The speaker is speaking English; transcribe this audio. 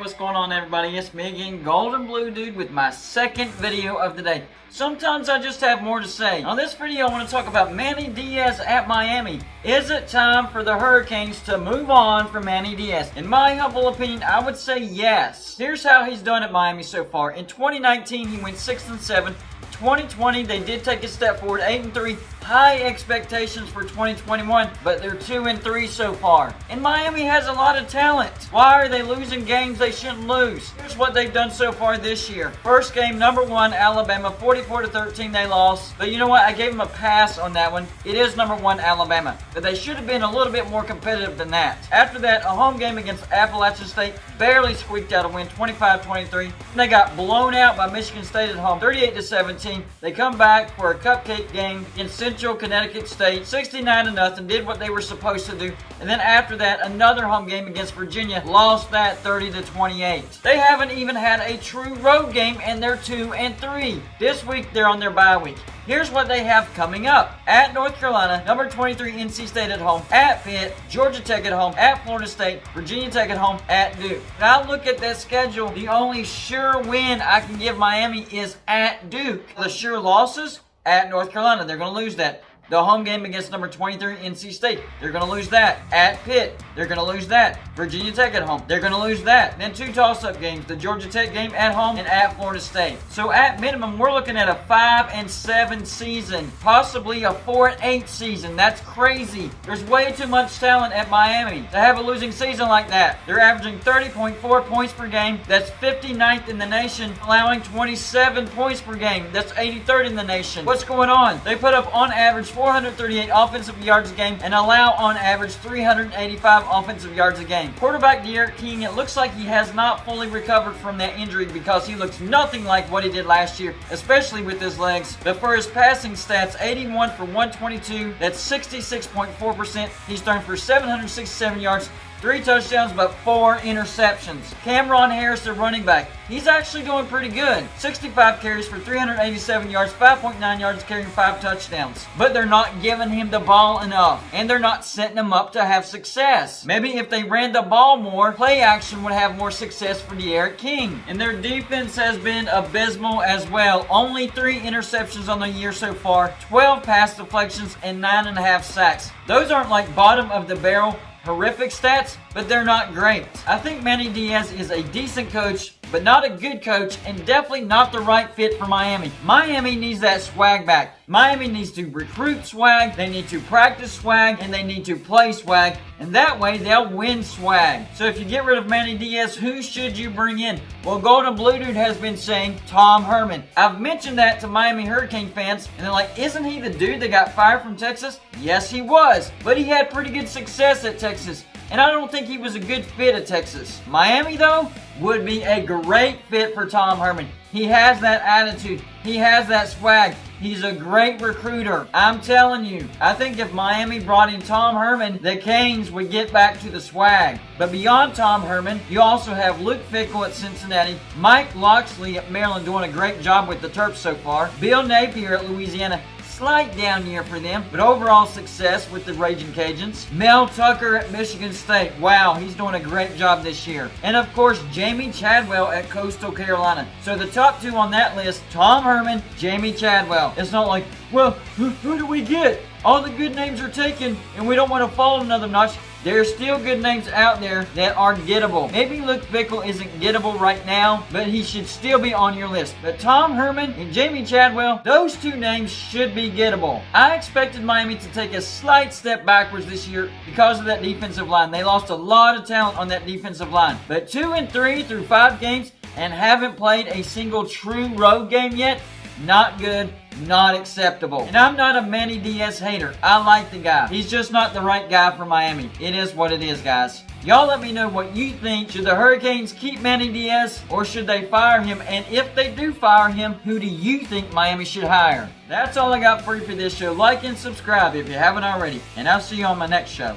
what's going on, everybody? It's me again, Golden Blue Dude, with my second video of the day. Sometimes I just have more to say. On this video, I want to talk about Manny Diez at Miami. Is it time for the Hurricanes to move on from Manny Diez? In my humble opinion, I would say yes. Here's how he's done at Miami so far. In 2019, he went 6-7. 2020, they did take a step forward, 8-3. High expectations for 2021, but they're 2-3 so far. And Miami has a lot of talent. Why are they losing games they shouldn't lose? Here's what they've done so far this year. First game, number 1, Alabama, 44-13 they lost. But you know what? I gave them a pass on that one. It is number 1, Alabama. But they should have been a little bit more competitive than that. After that, a home game against Appalachian State, barely squeaked out a win, 25-23. They got blown out by Michigan State at home, 38-17. They come back for a cupcake game against Central Connecticut State, 69-0, did what they were supposed to do. And then after that, another home game against Virginia, lost that 30-28. They haven't even had a true road game, and they're 2-3. This week, they're on their bye week. Here's what they have coming up. At North Carolina, number 23 NC State at home, at Pitt, Georgia Tech at home, at Florida State, Virginia Tech at home, at Duke. Now look at that schedule. The only sure win I can give Miami is at Duke. The sure losses, at North Carolina, they're going to lose that. The home game against number 23 NC State, they're going to lose that. At Pitt, they're going to lose that. Virginia Tech at home, they're going to lose that. Then 2 toss-up games, the Georgia Tech game at home and at Florida State. So at minimum, we're looking at a 5-7 season, possibly a 4-8 season. That's crazy. There's way too much talent at Miami to have a losing season like that. They're averaging 30.4 points per game. That's 59th in the nation, allowing 27 points per game. That's 83rd in the nation. What's going on? They put up on average 438 offensive yards a game and allow on average 385 offensive yards a game. Quarterback D'Eriq King, it looks like he has not fully recovered from that injury because he looks nothing like what he did last year, especially with his legs. But for his passing stats, 81 for 122, that's 66.4%. He's thrown for 767 yards, 3 touchdowns, but 4 interceptions. Cameron Harris, the running back, he's actually doing pretty good. 65 carries for 387 yards, 5.9 yards, carrying 5 touchdowns. But they're not giving him the ball enough, and they're not setting him up to have success. Maybe if they ran the ball more, play action would have more success for D'Eriq King. And their defense has been abysmal as well. Only 3 interceptions on the year so far, 12 pass deflections, and 9.5 sacks. Those aren't like bottom of the barrel horrific stats, but they're not great. I think Manny Diez is a decent coach, but not a good coach, and definitely not the right fit for Miami. Miami needs that swag back. Miami needs to recruit swag, they need to practice swag, and they need to play swag, and that way they'll win swag. So if you get rid of Manny Diez, who should you bring in? Well, Golden Blue Dude has been saying Tom Herman. I've mentioned that to Miami Hurricane fans, and they're like, isn't he the dude that got fired from Texas? Yes, he was, but he had pretty good success at Texas. And I don't think he was a good fit at Texas. Miami, though, would be a great fit for Tom Herman. He has that attitude. He has that swag. He's a great recruiter. I'm telling you, I think if Miami brought in Tom Herman, the Canes would get back to the swag. But beyond Tom Herman, you also have Luke Fickell at Cincinnati, Mike Locksley at Maryland doing a great job with the Terps so far, Bill Napier at Louisiana, slight down year for them, but overall success with the Raging Cajuns. Mel Tucker at Michigan State. Wow, he's doing a great job this year. And of course, Jamie Chadwell at Coastal Carolina. So the top 2 on that list, Tom Herman, Jamie Chadwell. It's not like, well, who do we get? All the good names are taken, and we don't want to fall another notch. There's still good names out there that are gettable. Maybe Luke Fickell isn't gettable right now, but he should still be on your list. But Tom Herman and Jamie Chadwell, those 2 names should be gettable. I expected Miami to take a slight step backwards this year because of that defensive line. They lost a lot of talent on that defensive line. But 2-3 through 5 games and haven't played a single true road game yet, not good. Not acceptable. And I'm not a Manny Diez hater. I like the guy. He's just not the right guy for Miami. It is what it is, guys. Y'all let me know what you think. Should the Hurricanes keep Manny Diez or should they fire him? And if they do fire him, who do you think Miami should hire? That's all I got for you for this show. Like and subscribe if you haven't already. And I'll see you on my next show.